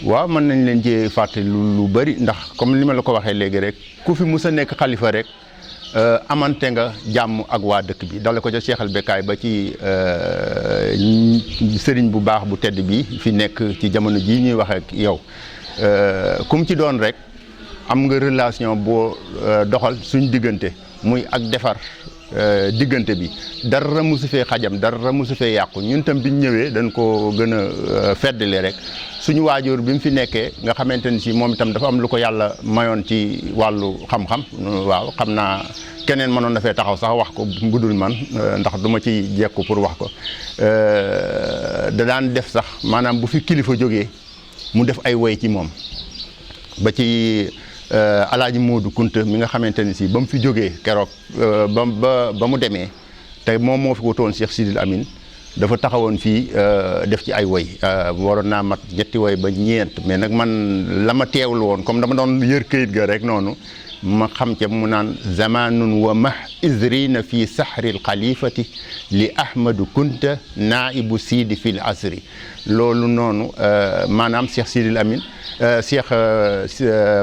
waaw mën nañ leen ci fàtte lu bëri ndax comme li ma la ko waxee léegi rek ku fi mus a nekk xalifa rek amante nga jàmm ak waa dëkk bi dale ko ca Cheikh al Bekaay ba ci sëriñ bu baax bu tedd bi fi nekk ci jamono jii ñuy wax ak yow kum ci doon rek am nga relation boo doxal suñ diggante muy ak defar diggante bi dara mosu fee xajam dara mosu fee yàqu ñun tam biñ ñëwee dañ ko gën a feddali rek suñu waajur bi mu fi nekkee nga xamante ni si moom itam dafa am lu ko yàlla mayoon ci wàllu xam-xam waaw xam naa keneen mënoon na fee taxaw sax wax ko budul man ndax du ma ci jekku pour wax ko da daan def sax maanaam bu fi kilifa jógee mu def ay woy ci moom ba ci Alaaji Moodu Kunta mi nga xamante ni si ba mu fi jógee keroog ba mu demee te moom moo fi wutoon Cheikh Sidil Amin dafa taxawoon fii def ci ay woy waroon naa mat ñetti woy ba ñeent mais nag man la ma teewlu woon comme dama doon yër këyit ga rek noonu ma xam ca mu naan zamanun wa mah isrina fi sahril xalifati li Ahmadu Kunta naibu Sidi fil asri loolu noonu maanaam Cheikh Sidil Amin Cheikh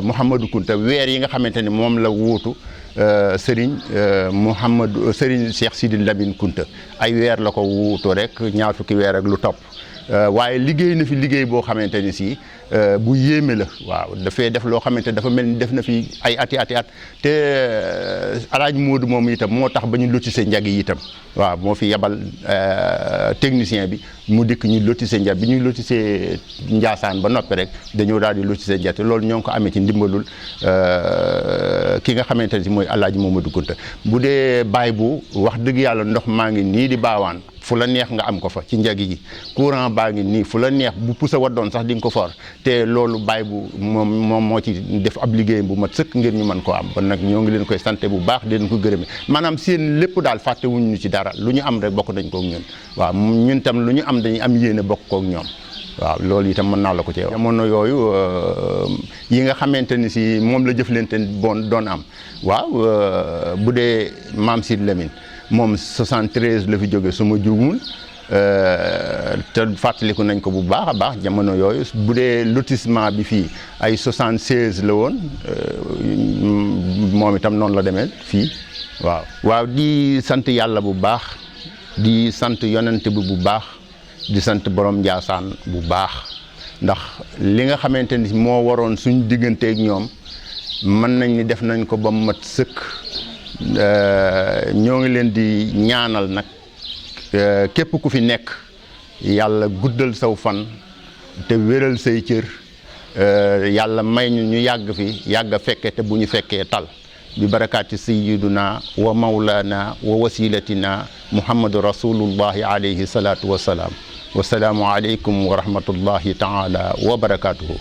Mouhamadou Kunta weer yi nga xamante ni moom la wuutu Serigne Cheikh Sidil Lamine Kunta ay weer la ko wuutu rek ñaar fukki weer ak lu topp waaye liggéey na fi liggéey boo xamante ni si bu yéeme la waaw dafay def loo xamante dafa mel ni def na fi ay ati at te Alaaji Moodu moom itam moo tax ba ñu lotissé njag yi itam waaw moo fi yebal technicien bi mu dikk ñu lotissé njag bi ñuy lotissé Njaasaan ba noppi rek dañoo daal di lotissé njag te loolu ñoo ngi ko amee ci ndimbalul ki nga xamante ne si mooy Alaaji Mamadou Kunta bu dee baay bu wax dëgg yàlla ndox maa ngi nii di baawaan fu la neex nga am ko fa ci njagi gi courant baa ngi nii fu la neex bu pusa waddoon sax di nga ko for te loolu baay bu moom moo ci def ab liggéeyam bu mat sëkk ngir ñu mën koo am kon nag ñoo ngi leen koy sante bu baax di leen ko gërëme maanaam seen lépp daal fàtte wuñ ñu ci dara lu ñu am rek bokk nañ kook ñun waaw ñun tam lu ñu am dañuy am yéene bokk kook ñoom waaw loolu itam mën naa la ko ci jamono yooyu yi nga xamante ni si moom la jëflante doon am waaw bu dee Maam Sid Lamine moom 73 la fi jóge suma juumul te fàttaliku nañ ko bu baax a baax jamono yooyu bu dee lotissement bi fii ay 76 la woon moom itam noonu la demee fii waaw di sant yàlla bu baax di sant yonent bi bu baax di sant borom Njaasaan bu baax ndax li nga xamante ni moo waroon suñ digganteeg ñoom mën nañ ni def nañ ko ba mat sëkk ñoo ngi leen di ñaanal nag képp ku fi nekk yàlla guddal saw fan te wéral say cër yàlla may ñu yàgg fi yàgg a fekke te bu ñu fekkee tal bi barakaati sayyiduna wa mawlana wa wasilatina muhammadu rasulullahi alayhi salatu wasalaam wasalaamu aleykum wa rahmatullahi taala wa barakatuhu